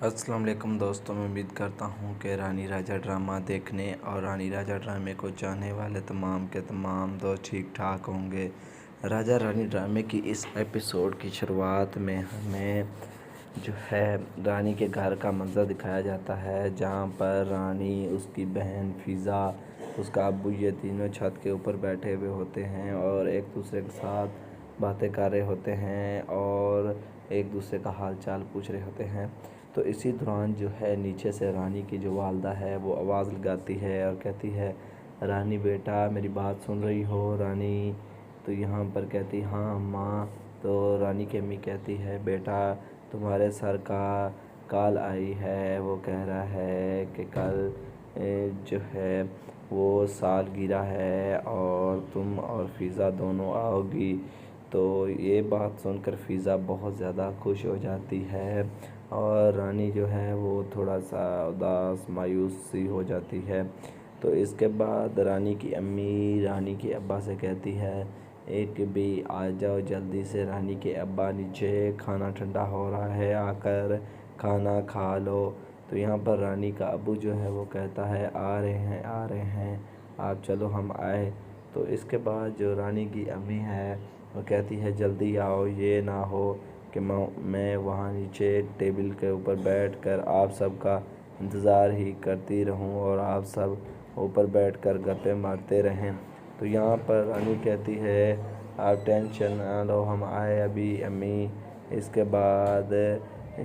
السلام علیکم دوستوں، میں امید کرتا ہوں کہ رانی راجہ ڈرامہ دیکھنے اور رانی راجہ ڈرامے کو چاہنے والے تمام کے تمام دوست ٹھیک ٹھاک ہوں گے۔ راجہ رانی ڈرامے کی اس ایپیسوڈ کی شروعات میں ہمیں جو ہے رانی کے گھر کا منظر دکھایا جاتا ہے، جہاں پر رانی، اس کی بہن فضا، اس کا ابو، یہ تینوں چھت کے اوپر بیٹھے ہوئے ہوتے ہیں اور ایک دوسرے کے ساتھ باتیں کر رہے ہوتے ہیں اور ایک دوسرے کا حال چال پوچھ رہے ہوتے ہیں۔ تو اسی دوران جو ہے نیچے سے رانی کی جو والدہ ہے وہ آواز لگاتی ہے اور کہتی ہے، رانی بیٹا میری بات سن رہی ہو رانی؟ تو یہاں پر کہتی ہاں ماں۔ تو رانی کی امی کہتی ہے، بیٹا تمہارے سر کا کال آئی ہے، وہ کہہ رہا ہے کہ کل جو ہے وہ سالگرہ ہے اور تم اور فضا دونوں آؤ گی۔ تو یہ بات سن کر فضا بہت زیادہ خوش ہو جاتی ہے اور رانی جو ہے وہ تھوڑا سا اداس مایوس سی ہو جاتی ہے۔ تو اس کے بعد رانی کی امی رانی کے ابا سے کہتی ہے، ایک بھی آ جاؤ جلدی سے، رانی کے ابا نیچے کھانا ٹھنڈا ہو رہا ہے، آ کر کھانا کھا لو۔ تو یہاں پر رانی کا ابو جو ہے وہ کہتا ہے، آ رہے ہیں آپ چلو ہم آئے۔ تو اس کے بعد جو رانی کی امی ہے وہ کہتی ہے، جلدی آؤ، یہ نہ ہو کہ میں وہاں نیچے ٹیبل کے اوپر بیٹھ کر آپ سب کا انتظار ہی کرتی رہوں اور آپ سب اوپر بیٹھ کر گپیں مارتے رہیں۔ تو یہاں پر رانی کہتی ہے، آپ ٹینشن نہ لو، ہم آئے ابھی امی۔ اس کے بعد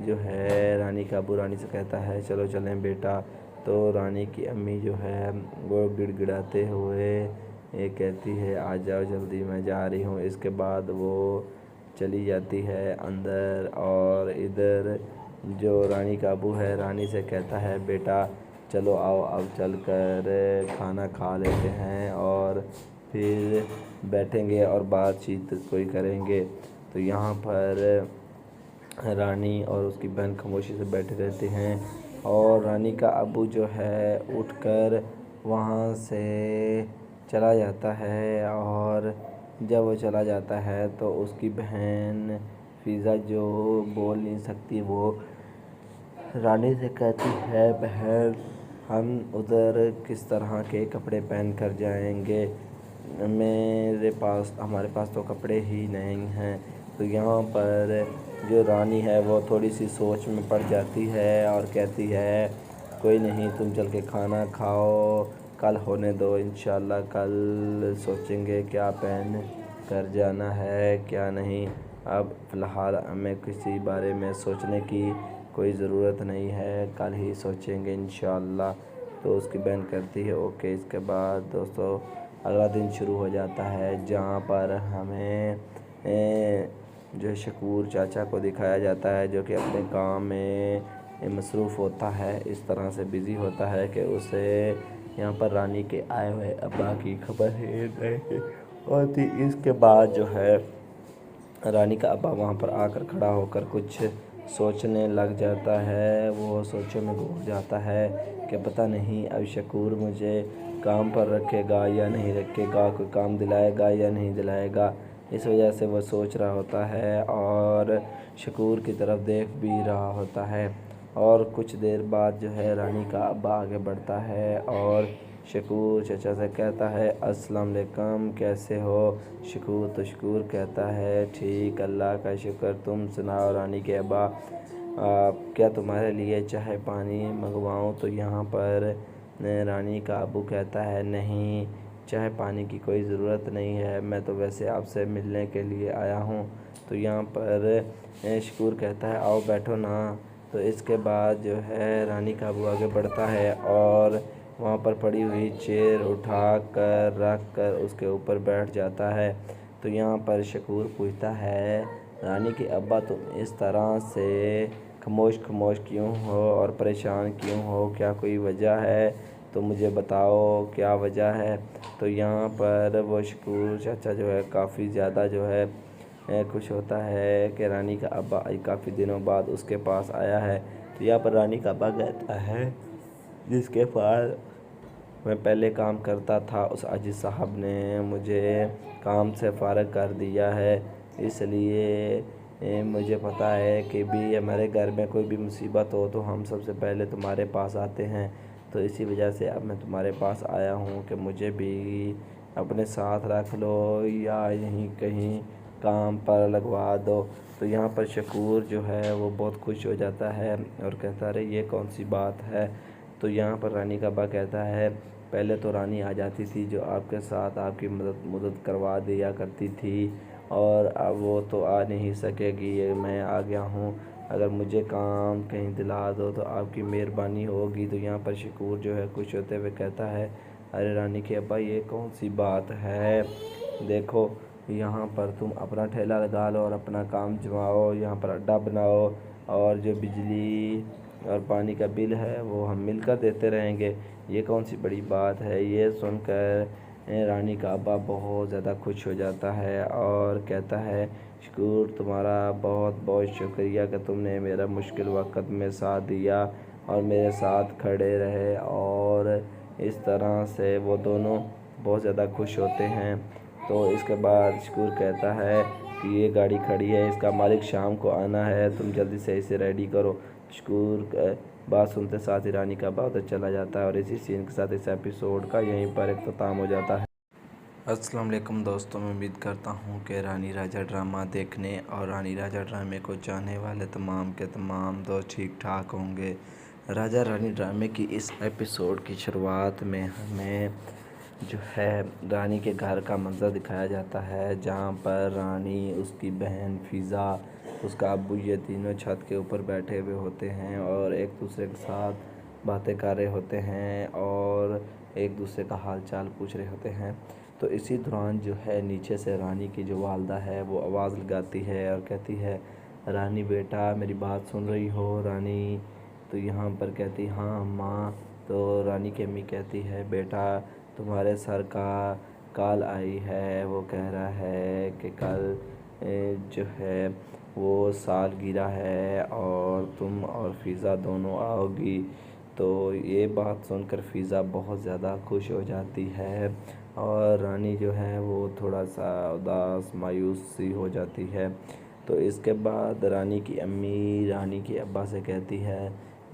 جو ہے رانی کا ابو رانی سے کہتا ہے، چلو چلیں بیٹا۔ تو رانی کی امی جو ہے وہ گڑ گڑاتے ہوئے یہ کہتی ہے، آ جاؤ جلدی، میں جا رہی ہوں۔ اس کے بعد وہ چلی جاتی ہے اندر اور ادھر جو رانی کا ابو ہے رانی سے کہتا ہے، بیٹا چلو آؤ اب چل کر کھانا کھا لیتے ہیں اور پھر بیٹھیں گے اور بات چیت کوئی کریں گے۔ تو یہاں پر رانی اور اس کی بہن خاموشی سے بیٹھے رہتے ہیں اور رانی کا ابو جو ہے اٹھ کر وہاں سے چلا جاتا ہے اور جب وہ چلا جاتا ہے تو اس کی بہن فضا جو بول نہیں سکتی وہ رانی سے کہتی ہے، بہن ہم ادھر کس طرح کے کپڑے پہن کر جائیں گے، ہمارے پاس تو کپڑے ہی نہیں ہیں۔ تو یہاں پر جو رانی ہے وہ تھوڑی سی سوچ میں پڑ جاتی ہے اور کہتی ہے، کوئی نہیں، تم چل کے کھانا کھاؤ، کل ہونے دو، انشاءاللہ کل سوچیں گے کیا پہن کر جانا ہے کیا نہیں۔ اب فی الحال ہمیں کسی بارے میں سوچنے کی کوئی ضرورت نہیں ہے، کل ہی سوچیں گے انشاءاللہ۔ تو اس کی بہن کرتی ہے اوکے۔ اس کے بعد دوستو اگلا دن شروع ہو جاتا ہے، جہاں پر ہمیں جو شکور چاچا کو دکھایا جاتا ہے جو کہ اپنے کام میں مصروف ہوتا ہے، اس طرح سے بزی ہوتا ہے کہ اسے یہاں پر رانی کے آئے ہوئے ابا کی خبر ہی نہیں ہوتی۔ اس کے بعد جو ہے رانی کا ابا وہاں پر آ کر کھڑا ہو کر کچھ سوچنے لگ جاتا ہے۔ وہ سوچوں میں گھوم جاتا ہے کہ پتہ نہیں اب شکور مجھے کام پر رکھے گا یا نہیں رکھے گا، کوئی کام دلائے گا یا نہیں دلائے گا۔ اس وجہ سے وہ سوچ رہا ہوتا ہے اور شکور کی طرف دیکھ بھی رہا ہوتا ہے۔ اور کچھ دیر بعد جو ہے رانی کا ابا آگے بڑھتا ہے اور شکور چچا سے کہتا ہے، السلام علیکم، کیسے ہو شکور؟ تو شکور کہتا ہے، ٹھیک، اللہ کا شکر، تم سناؤ رانی کے ابا، کیا تمہارے لیے چائے پانی منگواؤں؟ تو یہاں پر رانی کا ابو کہتا ہے، نہیں، چائے پانی کی کوئی ضرورت نہیں ہے، میں تو ویسے آپ سے ملنے کے لیے آیا ہوں۔ تو یہاں پر شکور کہتا ہے، آؤ بیٹھو نا۔ تو اس کے بعد جو ہے رانی کا ابو آگے بڑھتا ہے اور وہاں پر پڑی ہوئی چیئر اٹھا کر رکھ کر اس کے اوپر بیٹھ جاتا ہے۔ تو یہاں پر شکور پوچھتا ہے، رانی کے ابا تم اس طرح سے خاموش کیوں ہو اور پریشان کیوں ہو، کیا کوئی وجہ ہے؟ تو مجھے بتاؤ کیا وجہ ہے۔ تو یہاں پر وہ شکور چاچا جو ہے کافی زیادہ جو ہے خوش ہوتا ہے کہ رانی کا ابا کافی دنوں بعد اس کے پاس آیا ہے۔ تو یہاں پر رانی کا ابا کہتا ہے، جس کے پاس میں پہلے کام کرتا تھا اس عاجز صاحب نے مجھے کام سے فارغ کر دیا ہے، اس لیے مجھے پتہ ہے کہ بھی ہمارے گھر میں کوئی بھی مصیبت ہو تو ہم سب سے پہلے تمہارے پاس آتے ہیں، تو اسی وجہ سے اب میں تمہارے پاس آیا ہوں کہ مجھے بھی اپنے ساتھ رکھ لو یا یہیں کہیں کام پر لگوا دو۔ تو یہاں پر شکور جو ہے وہ بہت خوش ہو جاتا ہے اور کہتا ہے یہ کون سی بات ہے۔ تو یہاں پر رانی کا ابا کہتا ہے پہلے تو رانی آ جاتی تھی جو آپ کے ساتھ آپ کی مدد کروا دیا کرتی تھی، اور اب وہ تو آ نہیں سکے گی، یہ میں آ گیا ہوں، اگر مجھے کام کہیں دلا دو تو آپ کی مہربانی ہوگی۔ تو یہاں پر شکور جو ہے خوش ہوتے ہوئے کہتا ہے ارے رانی کے ابا یہ کون سی بات ہے، دیکھو یہاں پر تم اپنا ٹھیلا لگا لو اور اپنا کام جماؤ، یہاں پر اڈا بناؤ، اور جو بجلی اور پانی کا بل ہے وہ ہم مل کر دیتے رہیں گے، یہ کون سی بڑی بات ہے۔ یہ سن کر رانی کا ابا بہت زیادہ خوش ہو جاتا ہے اور کہتا ہے شکور تمہارا بہت بہت شکریہ کہ تم نے میرا مشکل وقت میں ساتھ دیا اور میرے ساتھ کھڑے رہے، اور اس طرح سے وہ دونوں بہت زیادہ خوش ہوتے ہیں۔ تو اس کے بعد شکور کہتا ہے کہ یہ گاڑی کھڑی ہے، اس کا مالک شام کو آنا ہے، تم جلدی سے اسے ریڈی کرو۔ شکور بات سنتے ساتھ ہی رانی کا ابا ادھر چلا جاتا ہے، اور اسی سین کے ساتھ اس ایپیسوڈ کا یہیں پر اختتام ہو جاتا ہے۔ السلام علیکم دوستوں، میں امید کرتا ہوں کہ رانی راجہ ڈرامہ دیکھنے اور رانی راجہ ڈرامے کو چاہنے والے تمام کے تمام دوست ٹھیک ٹھاک ہوں گے۔ راجہ رانی ڈرامے کی اس ایپیسوڈ کی شروعات میں ہمیں جو ہے رانی کے گھر کا منظر دکھایا جاتا ہے، جہاں پر رانی، اس کی بہن فضا، اس کا ابو، یہ تینوں چھت کے اوپر بیٹھے ہوئے ہوتے ہیں اور ایک دوسرے کے ساتھ باتیں کر رہے ہوتے ہیں اور ایک دوسرے کا حال چال پوچھ رہے ہوتے ہیں۔ تو اسی دوران جو ہے نیچے سے رانی کی جو والدہ ہے وہ آواز لگاتی ہے اور کہتی ہے رانی بیٹا میری بات سن رہی ہو رانی؟ تو یہاں پر کہتی ہاں ماں۔ تو رانی کی امی کہتی ہے بیٹا تمہارے سر کا کال آئی ہے، وہ کہہ رہا ہے کہ کل جو ہے وہ سالگرہ ہے اور تم اور فضا دونوں آؤ گی۔ تو یہ بات سن کر فضا بہت زیادہ خوش ہو جاتی ہے اور رانی جو ہے وہ تھوڑا سا اداس مایوس سی ہو جاتی ہے۔ تو اس کے بعد رانی کی امی رانی کے ابا سے کہتی ہے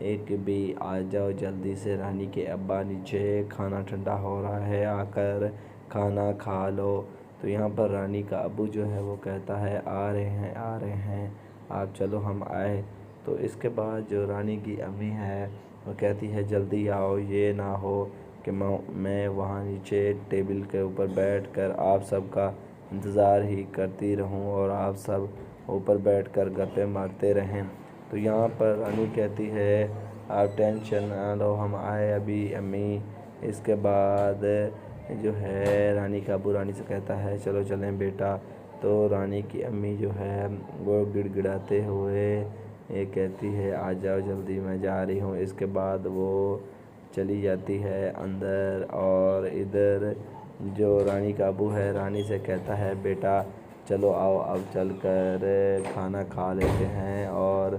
ایک بھی آ جاؤ جلدی سے، رانی کے ابا نیچے کھانا ٹھنڈا ہو رہا ہے، آ کر کھانا کھا لو۔ تو یہاں پر رانی کا ابو جو ہے وہ کہتا ہے آ رہے ہیں آپ چلو ہم آئے۔ تو اس کے بعد جو رانی کی امی ہے وہ کہتی ہے جلدی آؤ، یہ نہ ہو کہ میں وہاں نیچے ٹیبل کے اوپر بیٹھ کر آپ سب کا انتظار ہی کرتی رہوں اور آپ سب اوپر بیٹھ کر گپیں مارتے رہیں۔ تو یہاں پر رانی کہتی ہے آپ ٹینشن نہ لو ہم آئے ابھی امی۔ اس کے بعد جو ہے رانی کا ابو رانی سے کہتا ہے چلو چلیں بیٹا۔ تو رانی کی امی جو ہے وہ گڑ گڑاتے ہوئے یہ کہتی ہے آ جاؤ جلدی میں جا رہی ہوں۔ اس کے بعد وہ چلی جاتی ہے اندر، اور ادھر جو رانی کا ابو ہے رانی سے کہتا ہے بیٹا چلو آؤ اب چل کر کھانا کھا لیتے ہیں اور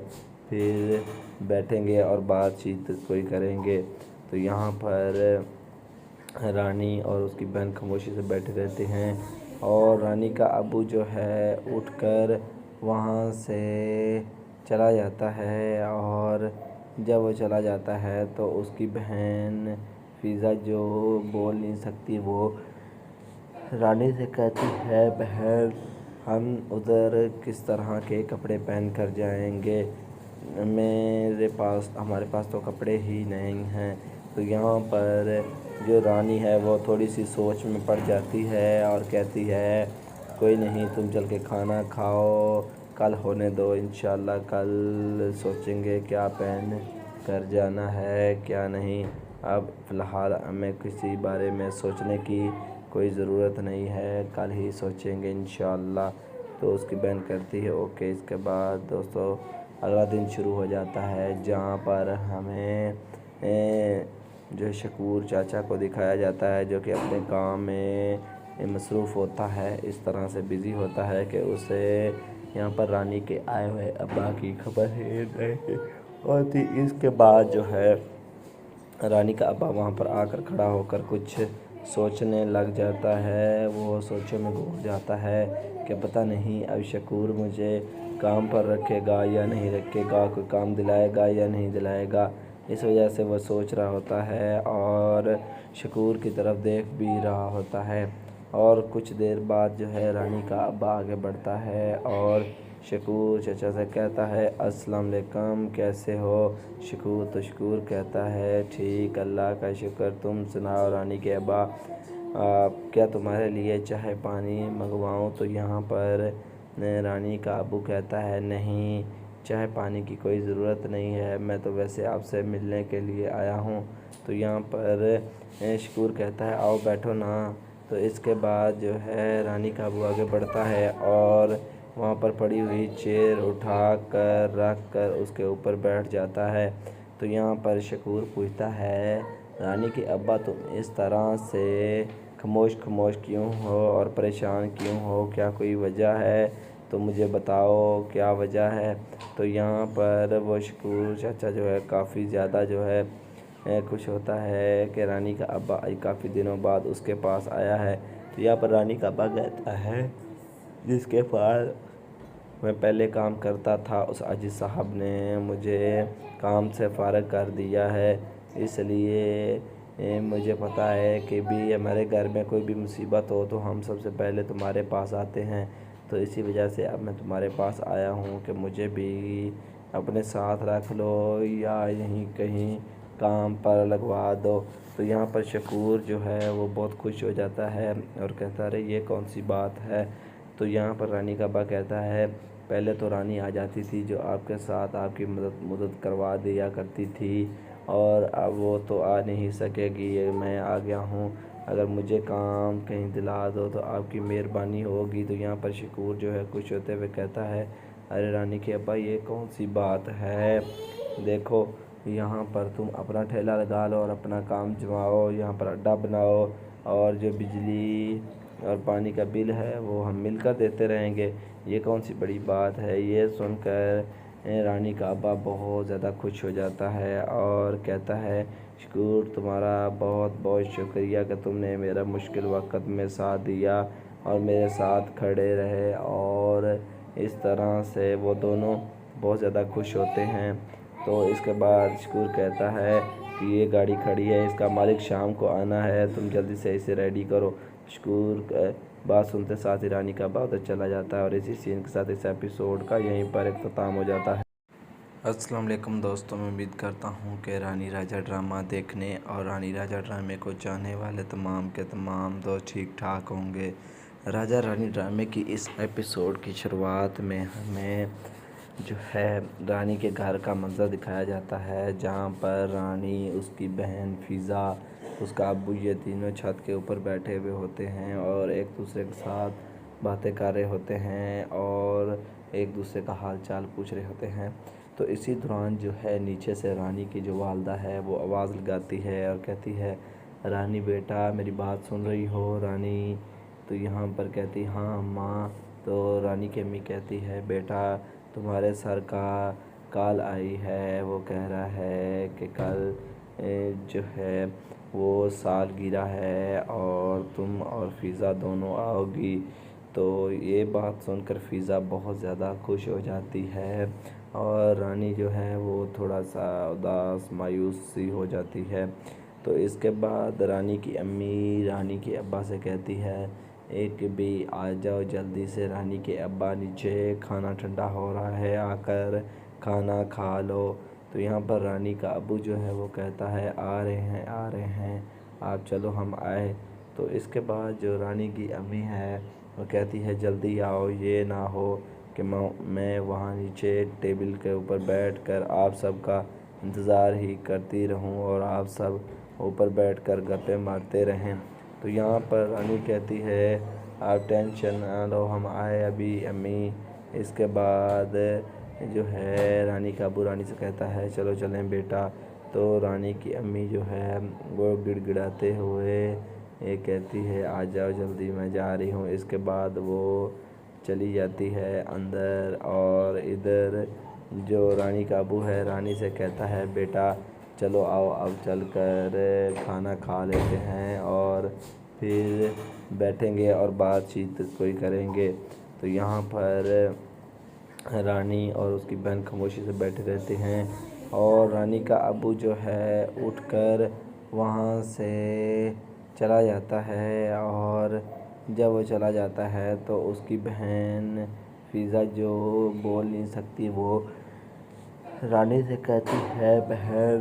پھر بیٹھیں گے اور بات چیت کوئی کریں گے۔ تو یہاں پر رانی اور اس کی بہن خاموشی سے بیٹھے رہتے ہیں اور رانی کا ابو جو ہے اٹھ کر وہاں سے چلا جاتا ہے، اور جب وہ چلا جاتا ہے تو اس کی بہن فضا جو بول نہیں سکتی وہ رانی سے کہتی ہے بہن ہم ادھر کس طرح کے کپڑے پہن کر جائیں گے، ہمارے پاس تو کپڑے ہی نہیں ہیں۔ تو یہاں پر جو رانی ہے وہ تھوڑی سی سوچ میں پڑ جاتی ہے اور کہتی ہے کوئی نہیں تم چل کے کھانا کھاؤ، کل ہونے دو انشاءاللہ، کل سوچیں گے کیا پہن کر جانا ہے کیا نہیں، اب فی الحال ہمیں کسی بارے میں سوچنے کی کوئی ضرورت نہیں ہے، کل ہی سوچیں گے انشاءاللہ۔ تو اس کی بہن کرتی ہے اوکے۔ اس کے بعد دوستو اگلا دن شروع ہو جاتا ہے جہاں پر ہمیں جو شکور چاچا کو دکھایا جاتا ہے جو کہ اپنے کام میں مصروف ہوتا ہے، اس طرح سے بزی ہوتا ہے کہ اسے یہاں پر رانی کے آئے ہوئے ابا کی خبر ہی نہیں ہوتی۔ اس کے بعد جو ہے رانی کا ابا وہاں پر آ کر کھڑا ہو کر کچھ سوچنے لگ جاتا ہے، وہ سوچوں میں گم جاتا ہے کہ پتہ نہیں اب شکور مجھے کام پر رکھے گا یا نہیں رکھے گا، کوئی کام دلائے گا یا نہیں دلائے گا، اس وجہ سے وہ سوچ رہا ہوتا ہے اور شکور کی طرف دیکھ بھی رہا ہوتا ہے۔ اور کچھ دیر بعد جو ہے رانی کا ابا آگے بڑھتا ہے اور شکور چچا سے کہتا ہے السلام علیکم، کیسے ہو؟ شکور کہتا ہے ٹھیک، اللہ کا شکر، تم سناؤ رانی کے ابا، کیا تمہارے لیے چائے پانی منگواؤں؟ تو یہاں پر رانی کا ابو کہتا ہے نہیں، چائے پانی کی کوئی ضرورت نہیں ہے، میں تو ویسے آپ سے ملنے کے لیے آیا ہوں۔ تو یہاں پر شکور کہتا ہے آؤ بیٹھو نا۔ تو اس کے بعد جو ہے رانی کا ابو آگے بڑھتا ہے اور وہاں پر پڑی ہوئی چیئر اٹھا کر رکھ کر اس کے اوپر بیٹھ جاتا ہے۔ تو یہاں پر شکور پوچھتا ہے رانی کے ابا تم اس طرح سے خاموش کیوں ہو اور پریشان کیوں ہو؟ کیا کوئی وجہ ہے تو مجھے بتاؤ، کیا وجہ ہے؟ تو یہاں پر وہ شکور چچا جو ہے کافی زیادہ جو ہے خوش ہوتا ہے کہ رانی کا ابا کافی دنوں بعد اس کے پاس آیا ہے۔ تو یہاں پر رانی کا ابا کہتا ہے جس کے پاس میں پہلے کام کرتا تھا اس عاجز صاحب نے مجھے کام سے فارغ کر دیا ہے، اس لیے مجھے پتہ ہے کہ بھی ہمارے گھر میں کوئی بھی مصیبت ہو تو ہم سب سے پہلے تمہارے پاس آتے ہیں۔ تو اسی وجہ سے اب میں تمہارے پاس آیا ہوں کہ مجھے بھی اپنے ساتھ رکھ لو یا یہیں کہیں کام پر لگوا دو۔ تو یہاں پر شکور جو ہے وہ بہت خوش ہو جاتا ہے اور کہتا ہے یہ کون سی بات ہے؟ تو یہاں پر رانی کا ابا کہتا ہے پہلے تو رانی آ جاتی تھی جو آپ کے ساتھ آپ کی مدد کروا دیا کرتی تھی، اور اب وہ تو آ نہیں سکے گی، میں آ گیا ہوں، اگر مجھے کام کہیں دلا دو تو آپ کی مہربانی ہوگی۔ تو یہاں پر شکور جو ہے خوش ہوتے ہوئے کہتا ہے ارے رانی کے ابا یہ کون سی بات ہے؟ دیکھو یہاں پر تم اپنا ٹھیلا لگا لو اور اپنا کام جماؤ، یہاں پر اڈا بناؤ اور جو بجلی اور پانی کا بل ہے وہ ہم مل کر دیتے رہیں گے، یہ کون سی بڑی بات ہے؟ یہ سن کر رانی کا ابا بہت زیادہ خوش ہو جاتا ہے اور کہتا ہے شکور تمہارا بہت بہت شکریہ کہ تم نے میرا مشکل وقت میں ساتھ دیا اور میرے ساتھ کھڑے رہے۔ اور اس طرح سے وہ دونوں بہت زیادہ خوش ہوتے ہیں۔ تو اس کے بعد شکور کہتا ہے کہ یہ گاڑی کھڑی ہے، اس کا مالک شام کو آنا ہے، تم جلدی سے اسے ریڈی کرو۔ شکور بات سنتے ساتھ ہی رانی کا ابا ادھر چلا جاتا ہے اور اسی سین کے ساتھ اس ایپیسوڈ کا یہیں پر اختتام ہو جاتا ہے۔ السلام علیکم دوستوں، میں امید کرتا ہوں کہ رانی راجہ ڈرامہ دیکھنے اور رانی راجہ ڈرامے کو چاہنے والے تمام کے تمام دوست ٹھیک ٹھاک ہوں گے۔ راجہ رانی ڈرامے کی اس ایپیسوڈ کی شروعات میں ہمیں جو ہے رانی کے گھر کا منظر دکھایا جاتا ہے، جہاں پر رانی، اس کی بہن فضا، اس کا ابو، یہ تینوں چھت کے اوپر بیٹھے ہوئے ہوتے ہیں اور ایک دوسرے کے ساتھ باتیں کر رہے ہوتے ہیں اور ایک دوسرے کا حال چال پوچھ رہے ہوتے ہیں۔ تو اسی دوران جو ہے نیچے سے رانی کی جو والدہ ہے وہ آواز لگاتی ہے اور کہتی ہے رانی بیٹا میری بات سن رہی ہو رانی؟ تو یہاں پر کہتی ہاں ماں۔ تو رانی کی امی کہتی ہے بیٹا تمہارے سر کا کال آئی ہے، وہ کہہ رہا ہے کہ کل جو ہے وہ سالگرہ ہے اور تم اور فضا دونوں آؤ گی۔ تو یہ بات سن کر فضا بہت زیادہ خوش ہو جاتی ہے اور رانی جو ہے وہ تھوڑا سا اداس مایوس سی ہو جاتی ہے۔ تو اس کے بعد رانی کی امی رانی کے ابا سے کہتی ہے ایک بھی آ جاؤ جلدی سے، رانی کے ابا نیچے کھانا ٹھنڈا ہو رہا ہے، آ کر کھانا کھا لو۔ تو یہاں پر رانی کا ابو جو ہے وہ کہتا ہے آ رہے ہیں آپ چلو ہم آئے۔ تو اس کے بعد جو رانی کی امی ہے وہ کہتی ہے جلدی آؤ، یہ نہ ہو کہ میں وہاں نیچے ٹیبل کے اوپر بیٹھ کر آپ سب کا انتظار ہی کرتی رہوں اور آپ سب اوپر بیٹھ کر گپیں مارتے رہیں۔ تو یہاں پر رانی کہتی ہے آپ ٹینشن نہ لو ہم آئے ابھی امی۔ اس کے بعد جو ہے رانی کا ابو رانی سے کہتا ہے چلو چلیں بیٹا۔ تو رانی کی امی جو ہے وہ گڑ گڑاتے ہوئے یہ کہتی ہے آ جاؤ جلدی میں جا رہی ہوں۔ اس کے بعد وہ چلی جاتی ہے اندر اور ادھر جو رانی کا ابو ہے رانی سے کہتا ہے بیٹا چلو آؤ اب چل کر کھانا کھا لیتے ہیں اور پھر بیٹھیں گے اور بات چیت کوئی کریں گے۔ تو یہاں پر رانی اور اس کی بہن خاموشی سے بیٹھے رہتے ہیں اور رانی کا ابو جو ہے اٹھ کر وہاں سے چلا جاتا ہے، اور جب وہ چلا جاتا ہے تو اس کی بہن فضا جو بول نہیں سکتی وہ رانی سے کہتی ہے، بہن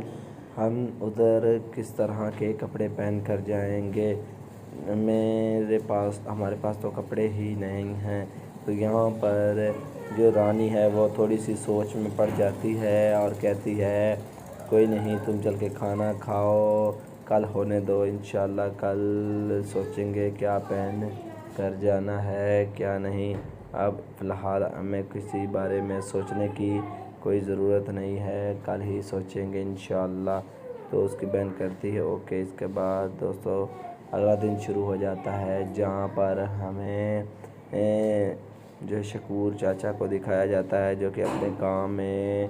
ہم ادھر کس طرح کے کپڑے پہن کر جائیں گے، ہمارے پاس تو کپڑے ہی نہیں ہیں۔ تو یہاں پر جو رانی ہے وہ تھوڑی سی سوچ میں پڑ جاتی ہے اور کہتی ہے، کوئی نہیں، تم چل کے کھانا کھاؤ، کل ہونے دو، انشاءاللہ کل سوچیں گے کیا پہن کر جانا ہے کیا نہیں، اب فی الحال ہمیں کسی بارے میں سوچنے کی کوئی ضرورت نہیں ہے، کل ہی سوچیں گے انشاءاللہ۔ تو اس کی بہن کرتی ہے اوکے۔ اس کے بعد دوستو اگلا دن شروع ہو جاتا ہے، جہاں پر ہمیں جو شکور چاچا کو دکھایا جاتا ہے جو کہ اپنے کام میں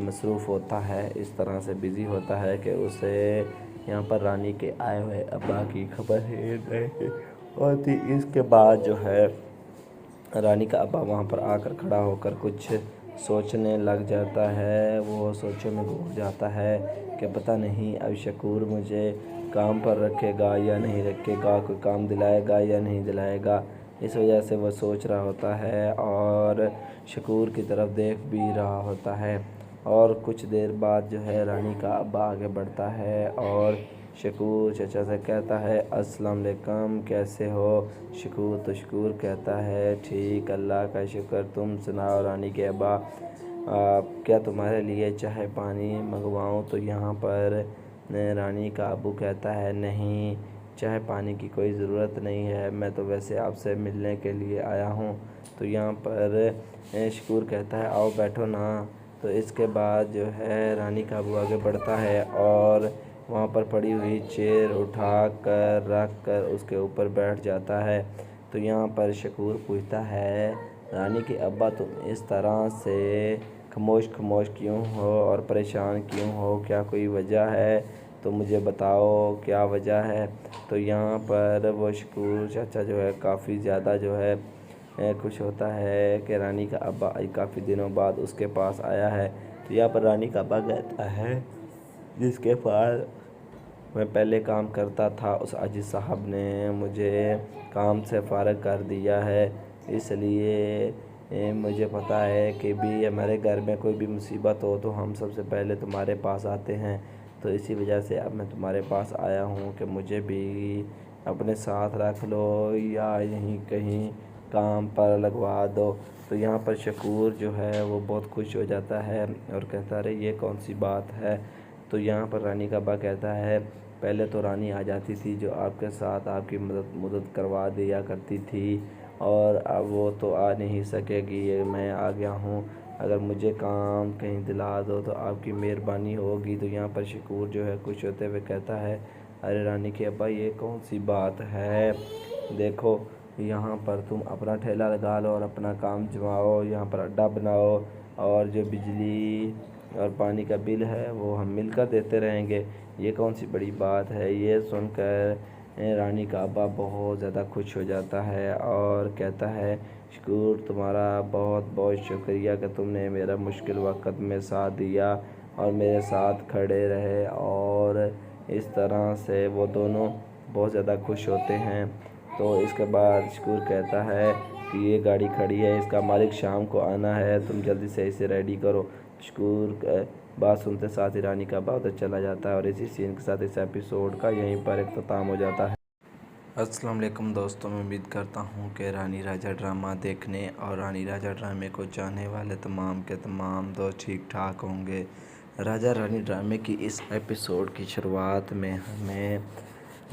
مصروف ہوتا ہے، اس طرح سے بزی ہوتا ہے کہ اسے یہاں پر رانی کے آئے ہوئے ابا کی خبر ہی نہیں ہوتی۔ اس کے بعد جو ہے رانی کا ابا وہاں پر آ کر کھڑا ہو کر کچھ سوچنے لگ جاتا ہے، وہ سوچوں میں گھوم جاتا ہے کہ پتہ نہیں اب شکور مجھے کام پر رکھے گا یا نہیں رکھے گا، کوئی کام دلائے گا یا نہیں دلائے گا، اس وجہ سے وہ سوچ رہا ہوتا ہے اور شکور کی طرف دیکھ بھی رہا ہوتا ہے۔ اور کچھ دیر بعد جو ہے رانی کا ابا آگے بڑھتا ہے اور شکور چچا سے کہتا ہے، السلام علیکم، کیسے ہو شکور؟ تو شکور کہتا ہے، ٹھیک، اللہ کا شکر، تم سناؤ رانی کے ابا، کیا تمہارے لیے چائے پانی منگواؤں؟ تو یہاں پر رانی کا ابو کہتا ہے، نہیں، چائے پانی کی کوئی ضرورت نہیں ہے، میں تو ویسے آپ سے ملنے کے لیے آیا ہوں۔ تو یہاں پر شکور کہتا ہے، آؤ بیٹھو نا۔ تو اس کے بعد جو ہے رانی کا ابو آگے بڑھتا ہے اور وہاں پر پڑی ہوئی چیئر اٹھا کر رکھ کر اس کے اوپر بیٹھ جاتا ہے۔ تو یہاں پر شکور پوچھتا ہے، رانی کے ابا تم اس طرح سے خاموش کیوں ہو اور پریشان کیوں ہو، کیا کوئی وجہ ہے تو مجھے بتاؤ کیا وجہ ہے؟ تو یہاں پر وہ شکور چاچا جو ہے کافی زیادہ جو ہے خوش ہوتا ہے کہ رانی کا ابا کافی دنوں بعد اس کے پاس آیا ہے۔ تو یہاں پر رانی کا ابا کہتا ہے، جس کے پاس میں پہلے کام کرتا تھا اس عاجز صاحب نے مجھے کام سے فارغ کر دیا ہے، اس لیے مجھے پتہ ہے کہ بھی ہمارے گھر میں کوئی بھی مصیبت ہو تو ہم سب سے پہلے تمہارے پاس آتے ہیں، تو اسی وجہ سے اب میں تمہارے پاس آیا ہوں کہ مجھے بھی اپنے ساتھ رکھ لو یا یہیں کہیں کام پر لگوا دو۔ تو یہاں پر شکور جو ہے وہ بہت خوش ہو جاتا ہے اور کہتا ہے، یہ کون سی بات ہے؟ تو یہاں پر رانی کا ابا کہتا ہے، پہلے تو رانی آ جاتی تھی جو آپ کے ساتھ آپ کی مدد کروا دیا کرتی تھی، اور اب وہ تو آ نہیں سکے گی، میں آ گیا ہوں، اگر مجھے کام کہیں دلا دو تو آپ کی مہربانی ہوگی۔ تو یہاں پر شکور جو ہے خوش ہوتے ہوئے کہتا ہے، ارے رانی کے ابا یہ کون سی بات ہے، دیکھو یہاں پر تم اپنا ٹھیلا لگا لو اور اپنا کام جماؤ، یہاں پر اڈا بناؤ، اور جو بجلی اور پانی کا بل ہے وہ ہم مل کر دیتے رہیں گے، یہ کون سی بڑی بات ہے؟ یہ سن کر رانی کا ابا بہت زیادہ خوش ہو جاتا ہے اور کہتا ہے، شکور تمہارا بہت بہت شکریہ کہ تم نے میرا مشکل وقت میں ساتھ دیا اور میرے ساتھ کھڑے رہے، اور اس طرح سے وہ دونوں بہت زیادہ خوش ہوتے ہیں۔ تو اس کے بعد شکور کہتا ہے کہ یہ گاڑی کھڑی ہے، اس کا مالک شام کو آنا ہے، تم جلدی سے اسے ریڈی کرو۔ شکور بات سنتے ساتھ ہی رانی کا ابا ادھر چلا جاتا ہے، اور اسی سین کے ساتھ اس ایپیسوڈ کا یہیں پر اختتام ہو جاتا ہے۔ السلام علیکم دوستوں، میں امید کرتا ہوں کہ رانی راجہ ڈرامہ دیکھنے اور رانی راجہ ڈرامے کو چاہنے والے تمام کے تمام دوست ٹھیک ٹھاک ہوں گے۔ راجہ رانی ڈرامے کی اس ایپیسوڈ کی شروعات میں ہمیں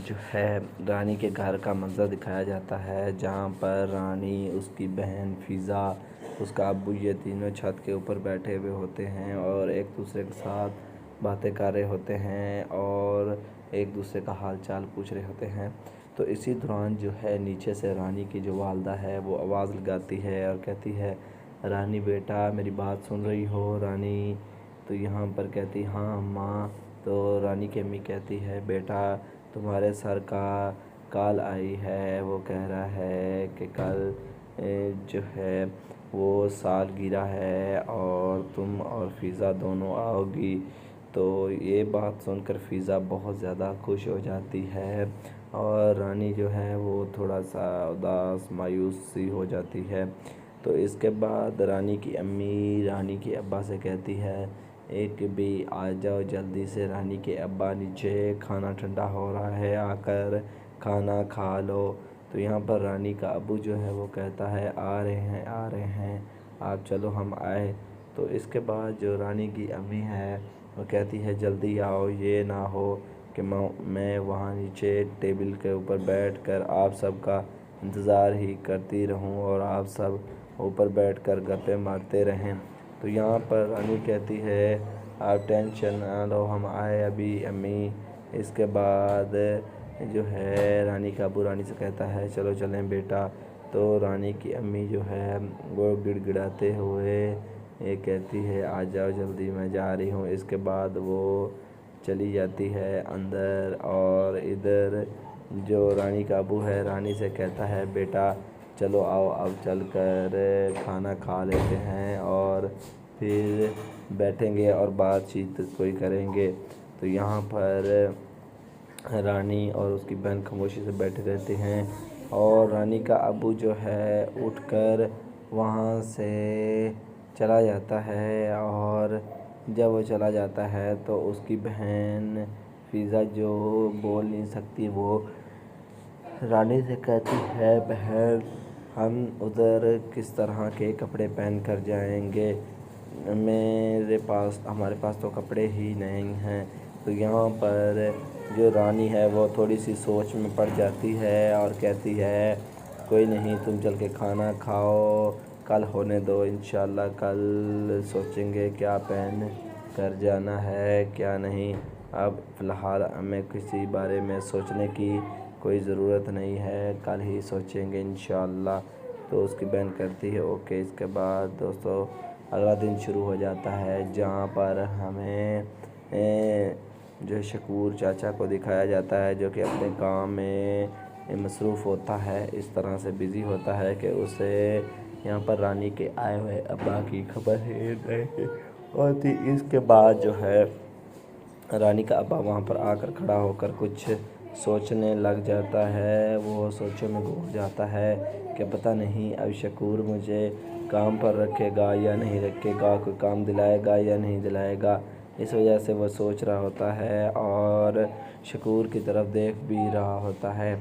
جو ہے رانی کے گھر کا منظر دکھایا جاتا ہے، جہاں پر رانی، اس کی بہن فضا، اس کا ابو، یہ تینوں چھت کے اوپر بیٹھے ہوئے ہوتے ہیں اور ایک دوسرے کے ساتھ باتیں کر رہے ہوتے ہیں اور ایک دوسرے کا حال چال پوچھ رہے ہوتے ہیں۔ تو اسی دوران جو ہے نیچے سے رانی کی جو والدہ ہے وہ آواز لگاتی ہے اور کہتی ہے، رانی بیٹا میری بات سن رہی ہو رانی؟ تو یہاں پر کہتی، ہاں ماں۔ تو رانی کی امی کہتی ہے، بیٹا تمہارے سر کا کال آئی ہے، وہ کہہ رہا ہے کہ کل جو ہے وہ سالگرہ ہے اور تم اور فضا دونوں آؤ گی۔ تو یہ بات سن کر فضا بہت زیادہ خوش ہو جاتی ہے اور رانی جو ہے وہ تھوڑا سا اداس مایوس سی ہو جاتی ہے۔ تو اس کے بعد رانی کی امی رانی کے ابا سے کہتی ہے ایک بھی آ جاؤ جلدی سے، رانی کے ابا نیچے، کھانا ٹھنڈا ہو رہا ہے، آ کر کھانا کھا لو۔ تو یہاں پر رانی کا ابو جو ہے وہ کہتا ہے آ رہے ہیں آپ چلو ہم آئے۔ تو اس کے بعد جو رانی کی امی ہے وہ کہتی ہے جلدی آؤ، یہ نہ ہو کہ میں وہاں نیچے ٹیبل کے اوپر بیٹھ کر آپ سب کا انتظار ہی کرتی رہوں اور آپ سب اوپر بیٹھ کر گپیں مارتے رہیں۔ تو یہاں پر رانی کہتی ہے آپ ٹینشن نہ لو، ہم آئے ابھی امی۔ اس کے بعد جو ہے رانی کا ابو رانی سے کہتا ہے چلو چلیں بیٹا۔ تو رانی کی امی جو ہے وہ گڑ گڑاتے ہوئے یہ کہتی ہے آ جاؤ جلدی میں جا رہی ہوں۔ اس کے بعد وہ چلی جاتی ہے اندر اور ادھر جو رانی کا ابو ہے رانی سے کہتا ہے بیٹا چلو آؤ اب چل کر کھانا کھا لیتے ہیں اور پھر بیٹھیں گے اور بات چیت کوئی کریں گے۔ تو یہاں پر رانی اور اس کی بہن خاموشی سے بیٹھے رہتے ہیں اور رانی کا ابو جو ہے اٹھ کر وہاں سے چلا جاتا ہے اور جب وہ چلا جاتا ہے تو اس کی بہن فضا جو بول نہیں سکتی وہ رانی سے کہتی ہے بہن ہم ادھر کس طرح کے کپڑے پہن کر جائیں گے، ہمارے پاس تو کپڑے ہی نہیں ہیں۔ تو یہاں پر جو رانی ہے وہ تھوڑی سی سوچ میں پڑ جاتی ہے اور کہتی ہے کوئی نہیں تم چل کے کھانا کھاؤ، کل ہونے دو انشاءاللہ، کل سوچیں گے کیا پہن کر جانا ہے کیا نہیں، اب فی الحال ہمیں کسی بارے میں سوچنے کی کوئی ضرورت نہیں ہے، کل ہی سوچیں گے انشاءاللہ۔ تو اس کی بہن کرتی ہے اوکے۔ اس کے بعد دوستو اگلا دن شروع ہو جاتا ہے جہاں پر ہمیں جو شکور چاچا کو دکھایا جاتا ہے جو کہ اپنے کام میں مصروف ہوتا ہے، اس طرح سے بزی ہوتا ہے کہ اسے یہاں پر رانی کے آئے ہوئے ابا کی خبر ہی نہیں ہوتی۔ اس کے بعد جو ہے رانی کا ابا وہاں پر آ کر کھڑا ہو کر کچھ سوچنے لگ جاتا ہے، وہ سوچوں میں گم جاتا ہے کہ پتہ نہیں اب شکور مجھے کام پر رکھے گا یا نہیں رکھے گا، کوئی کام دلائے گا یا نہیں دلائے گا، اس وجہ سے وہ سوچ رہا ہوتا ہے اور شکور کی طرف دیکھ بھی رہا ہوتا ہے۔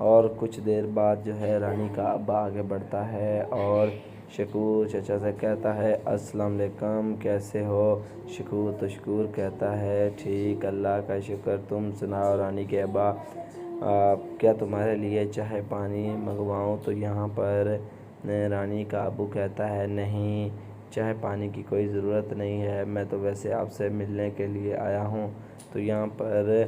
اور کچھ دیر بعد جو ہے رانی کا ابا آگے بڑھتا ہے اور شکور چچا سے کہتا ہے السلام علیکم، کیسے ہو شکور؟ تو شکور کہتا ہے ٹھیک اللہ کا شکر، تم سناؤ رانی کے ابا کیا تمہارے لیے چائے پانی منگواؤں؟ تو یہاں پر رانی کا ابو کہتا ہے نہیں چائے پانی کی کوئی ضرورت نہیں ہے، میں تو ویسے آپ سے ملنے کے لیے آیا ہوں۔ تو یہاں پر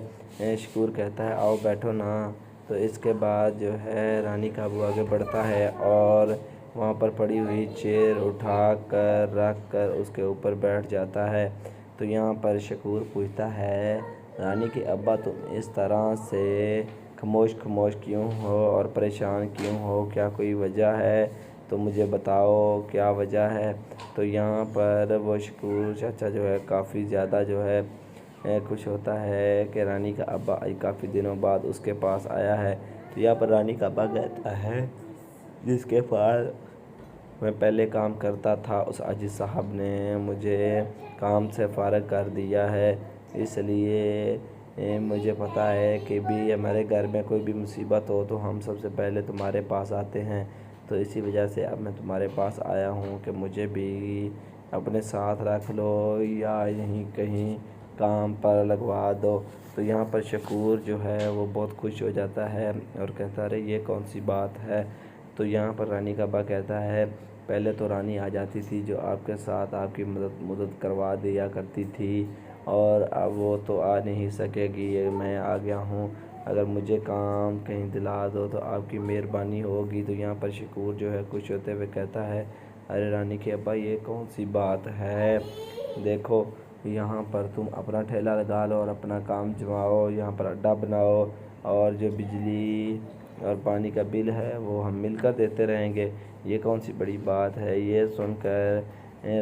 شکور کہتا ہے آؤ بیٹھو نا۔ تو اس کے بعد جو ہے رانی کا ابو آگے بڑھتا ہے اور وہاں پر پڑی ہوئی چیئر اٹھا کر رکھ کر اس کے اوپر بیٹھ جاتا ہے۔ تو یہاں پر شکور پوچھتا ہے رانی کے ابا تم اس طرح سے خاموش کیوں ہو اور پریشان کیوں ہو، کیا کوئی وجہ ہے تو مجھے بتاؤ کیا وجہ ہے؟ تو یہاں پر وہ شکور چاچا جو ہے کافی زیادہ جو ہے خوش ہوتا ہے کہ رانی کا ابا کافی دنوں بعد اس کے پاس آیا ہے۔ تو یہاں پر رانی کا ابا کہتا ہے جس کے پاس میں پہلے کام کرتا تھا اس عاجز صاحب نے مجھے کام سے فارغ کر دیا ہے، اس لیے مجھے پتہ ہے کہ بھی ہمارے گھر میں کوئی بھی مصیبت ہو تو ہم سب سے پہلے تمہارے پاس آتے ہیں، تو اسی وجہ سے اب میں تمہارے پاس آیا ہوں کہ مجھے بھی اپنے ساتھ رکھ لو یا یہیں کہیں کام پر لگوا دو۔ تو یہاں پر شکور جو ہے وہ بہت خوش ہو جاتا ہے اور کہتا ہے یہ کون سی بات ہے؟ تو یہاں پر رانی کا ابا کہتا ہے پہلے تو رانی آ جاتی تھی جو آپ کے ساتھ آپ کی مدد کروا دیا کرتی تھی اور اب وہ تو آ نہیں سکے گی، میں آ گیا ہوں، اگر مجھے کام کہیں دلا دو تو آپ کی مہربانی ہوگی۔ تو یہاں پر شکور جو ہے خوش ہوتے ہوئے کہتا ہے ارے رانی کے ابا یہ کون سی بات ہے، دیکھو یہاں پر تم اپنا ٹھیلا لگا لو اور اپنا کام جماؤ، یہاں پر اڈا بناؤ اور جو بجلی اور پانی کا بل ہے وہ ہم مل کر دیتے رہیں گے، یہ کون سی بڑی بات ہے۔ یہ سن کر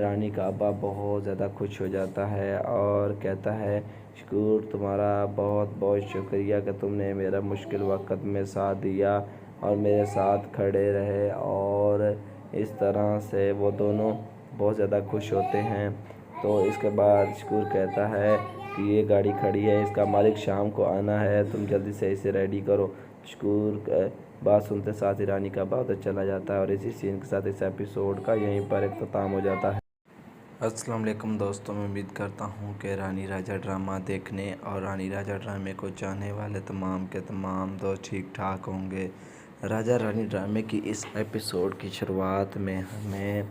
رانی کا ابا بہت زیادہ خوش ہو جاتا ہے اور کہتا ہے شکور تمہارا بہت بہت شکریہ کہ تم نے میرا مشکل وقت میں ساتھ دیا اور میرے ساتھ کھڑے رہے، اور اس طرح سے وہ دونوں بہت زیادہ خوش ہوتے ہیں۔ تو اس کے بعد شکور کہتا ہے کہ یہ گاڑی کھڑی ہے، اس کا مالک شام کو آنا ہے، تم جلدی سے اسے ریڈی کرو۔ شکور بات سنتے ساتھ ہی رانی کا ابا ادھر چلا جاتا ہے، اور اسی سین کے ساتھ اس ایپیسوڈ کا یہیں پر اختتام ہو جاتا ہے۔ السلام علیکم دوستوں، میں امید کرتا ہوں کہ رانی راجا ڈرامہ دیکھنے اور رانی راجا ڈرامے کو چاہنے والے تمام کے تمام دوست ٹھیک ٹھاک ہوں گے۔ راجا رانی ڈرامے کی اس ایپیسوڈ کی شروعات میں ہمیں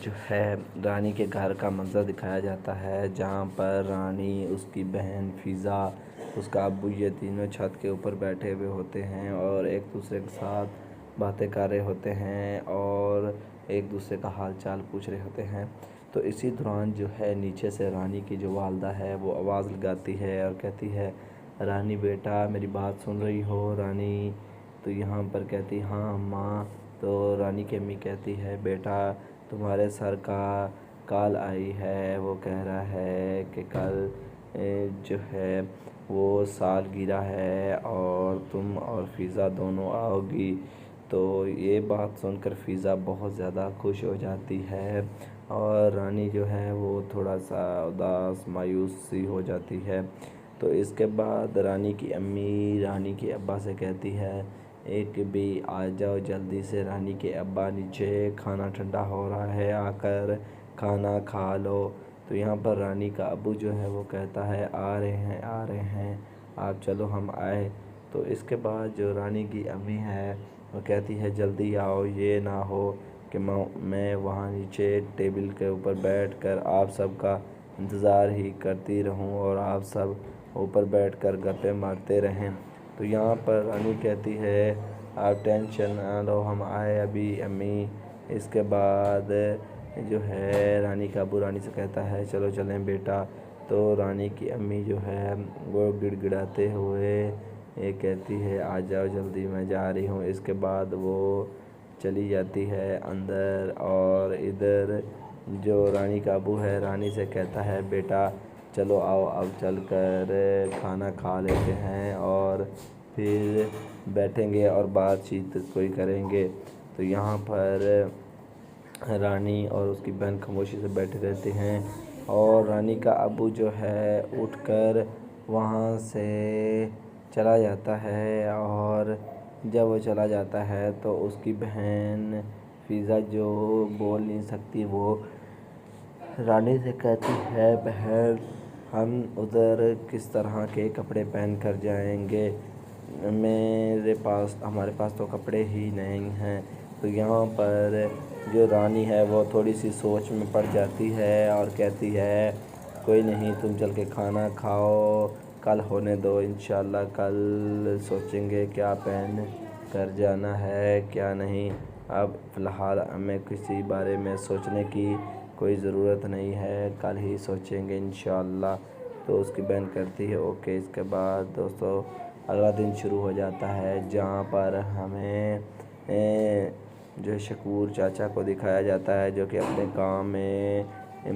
جو ہے رانی کے گھر کا منظر دکھایا جاتا ہے، جہاں پر رانی، اس کی بہن فضا، اس کا ابو، یہ تینوں چھت کے اوپر بیٹھے ہوئے ہوتے ہیں اور ایک دوسرے کے ساتھ باتیں کر رہے ہوتے ہیں اور ایک دوسرے کا حال چال پوچھ رہے ہوتے ہیں۔ تو اسی دوران جو ہے نیچے سے رانی کی جو والدہ ہے وہ آواز لگاتی ہے اور کہتی ہے رانی بیٹا میری بات سن رہی ہو رانی؟ تو یہاں پر کہتی ہاں ماں۔ تو رانی کی امی کہتی ہے بیٹا تمہارے سر کا کال آئی ہے، وہ کہہ رہا ہے کہ کل جو ہے وہ سالگرہ ہے اور تم اور فضا دونوں آؤ گی۔ تو یہ بات سن کر فضا بہت زیادہ خوش ہو جاتی ہے اور رانی جو ہے وہ تھوڑا سا اداس مایوس سی ہو جاتی ہے۔ تو اس کے بعد رانی کی امی رانی کے ابا سے کہتی ہے ایک بھی آ جاؤ جلدی سے، رانی کے ابا نیچے کھانا ٹھنڈا ہو رہا ہے، آ کر کھانا کھا لو۔ تو یہاں پر رانی کا ابو جو ہے وہ کہتا ہے آ رہے ہیں آپ چلو ہم آئے۔ تو اس کے بعد جو رانی کی امی ہے وہ کہتی ہے جلدی آؤ، یہ نہ ہو کہ میں وہاں نیچے ٹیبل کے اوپر بیٹھ کر آپ سب کا انتظار ہی کرتی رہوں اور آپ سب اوپر بیٹھ کر گپیں مارتے رہیں۔ تو یہاں پر رانی کہتی ہے آپ ٹینشن نہ لو ہم آئے ابھی امی۔ اس کے بعد جو ہے رانی کا ابو رانی سے کہتا ہے چلو چلیں بیٹا۔ تو رانی کی امی جو ہے وہ گڑ گڑاتے ہوئے یہ کہتی ہے آ جاؤ جلدی میں جا رہی ہوں۔ اس کے بعد وہ چلی جاتی ہے اندر اور ادھر جو رانی کا ابو ہے رانی سے کہتا ہے بیٹا چلو آؤ اب چل کر کھانا کھا لیتے ہیں اور پھر بیٹھیں گے اور بات چیت کوئی کریں گے۔ تو یہاں پر رانی اور اس کی بہن خاموشی سے بیٹھے رہتے ہیں اور رانی کا ابو جو ہے اٹھ کر وہاں سے چلا جاتا ہے، اور جب وہ چلا جاتا ہے تو اس کی بہن فضا جو بول نہیں سکتی وہ رانی سے کہتی ہے بہن ہم ادھر کس طرح کے کپڑے پہن کر جائیں گے، ہمارے پاس تو کپڑے ہی نہیں ہیں۔ تو یہاں پر جو رانی ہے وہ تھوڑی سی سوچ میں پڑ جاتی ہے اور کہتی ہے کوئی نہیں تم چل کے کھانا کھاؤ، کل ہونے دو انشاءاللہ کل سوچیں گے کیا پہن کر جانا ہے کیا نہیں، اب فی الحال ہمیں کسی بارے میں سوچنے کی کوئی ضرورت نہیں ہے، کل ہی سوچیں گے انشاءاللہ۔ تو اس کی بہن کرتی ہے اوکے۔ اس کے بعد دوستو اگلا دن شروع ہو جاتا ہے جہاں پر ہمیں جو شکور چاچا کو دکھایا جاتا ہے جو کہ اپنے کام میں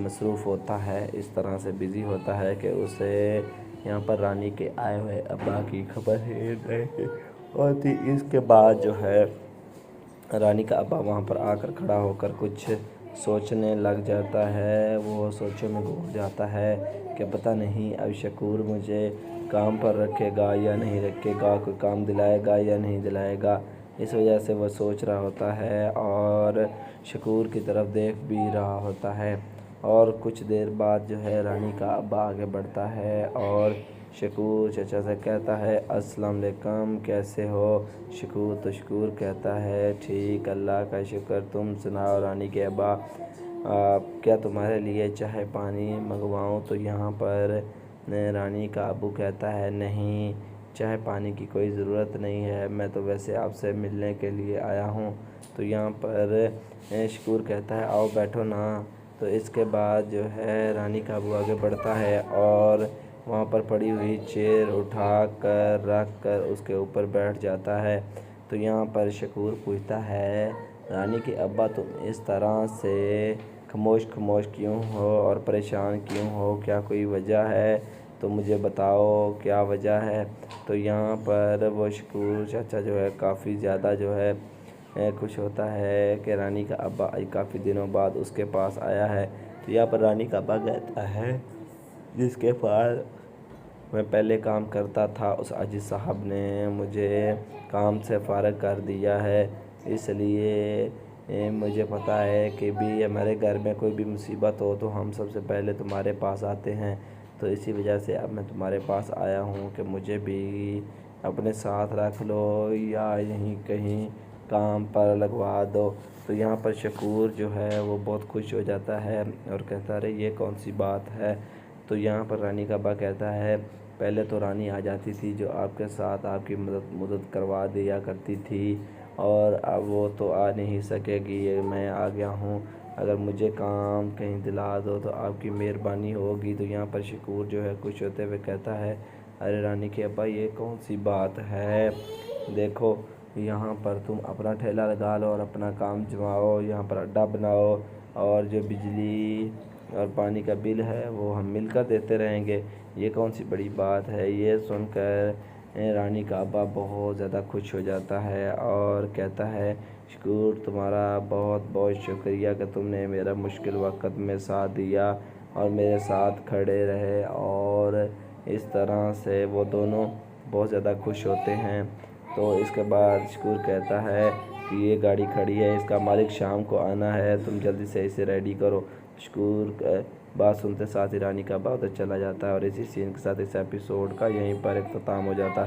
مصروف ہوتا ہے، اس طرح سے بزی ہوتا ہے کہ اسے یہاں پر رانی کے آئے ہوئے ابا کی خبر ہی نہیں ہوتی۔ اس کے بعد جو ہے رانی کا ابا وہاں پر آ کر کھڑا ہو کر کچھ سوچنے لگ جاتا ہے، وہ سوچوں میں گم جاتا ہے کہ پتہ نہیں اب شکور مجھے کام پر رکھے گا یا نہیں رکھے گا، کوئی کام دلائے گا یا نہیں دلائے گا، اس وجہ سے وہ سوچ رہا ہوتا ہے اور شکور کی طرف دیکھ بھی رہا ہوتا ہے۔ اور کچھ دیر بعد جو ہے رانی کا ابا آگے بڑھتا ہے اور شکور چچا سے کہتا ہے السلام علیکم کیسے ہو شکور؟ تو شکور کہتا ہے ٹھیک اللہ کا شکر، تم سناؤ رانی کے ابا کیا تمہارے لیے چائے پانی منگواؤں؟ تو یہاں پر رانی کا ابو کہتا ہے نہیں چائے پانی کی کوئی ضرورت نہیں ہے، میں تو ویسے آپ سے ملنے کے لیے آیا ہوں۔ تو یہاں پر شکور کہتا ہے آؤ بیٹھو نا۔ تو اس کے بعد جو ہے رانی کا ابو آگے بڑھتا ہے اور وہاں پر پڑی ہوئی چیئر اٹھا کر رکھ کر اس کے اوپر بیٹھ جاتا ہے تو یہاں پر شکور پوچھتا ہے رانی کے ابا تم اس طرح سے خاموش کیوں ہو اور پریشان کیوں ہو، کیا کوئی وجہ ہے تو مجھے بتاؤ کیا وجہ ہے۔ تو یہاں پر وہ شکور چاچا جو ہے کافی زیادہ جو ہے خوش ہوتا ہے کہ رانی کا ابا کافی دنوں بعد اس کے پاس آیا ہے۔ تو یہاں پر رانی کا ابا کہتا ہے جس کے پاس میں پہلے کام کرتا تھا اس عاجز صاحب نے مجھے کام سے فارغ کر دیا ہے، اس لیے مجھے پتہ ہے کہ بھی ہمارے گھر میں کوئی بھی مصیبت ہو تو ہم سب سے پہلے تمہارے پاس آتے ہیں، تو اسی وجہ سے اب میں تمہارے پاس آیا ہوں کہ مجھے بھی اپنے ساتھ رکھ لو یا یہیں کہیں کام پر لگوا دو۔ تو یہاں پر شکور جو ہے وہ بہت خوش ہو جاتا ہے اور کہتا ہے یہ کون سی بات ہے۔ تو یہاں پر رانی کا ابا کہتا ہے پہلے تو رانی آ جاتی تھی جو آپ کے ساتھ آپ کی مدد کروا دیا کرتی تھی، اور اب وہ تو آ نہیں سکے گی، میں آ گیا ہوں، اگر مجھے کام کہیں دلا دو تو آپ کی مہربانی ہوگی۔ تو یہاں پر شکور جو ہے خوش ہوتے ہوئے کہتا ہے ارے رانی کے ابا یہ کون سی بات ہے، دیکھو یہاں پر تم اپنا ٹھیلا لگا لو اور اپنا کام جماؤ، یہاں پر اڈا بناؤ اور جو بجلی اور پانی کا بل ہے وہ ہم مل کر دیتے رہیں گے، یہ کون سی بڑی بات ہے۔ یہ سن کر رانی کا ابا بہت زیادہ خوش ہو جاتا ہے اور کہتا ہے شکور تمہارا بہت بہت شکریہ کہ تم نے میرا مشکل وقت میں ساتھ دیا اور میرے ساتھ کھڑے رہے، اور اس طرح سے وہ دونوں بہت زیادہ خوش ہوتے ہیں۔ تو اس کے بعد شکور کہتا ہے کہ یہ گاڑی کھڑی ہے، اس کا مالک شام کو آنا ہے، تم جلدی سے اسے ریڈی کرو۔ شکور بات سنتے ساتھ ہی رانی کا ابا ادھر چلا جاتا ہے، اور اسی سین کے ساتھ اس ایپیسوڈ کا یہیں پر اختتام ہو جاتا ہے۔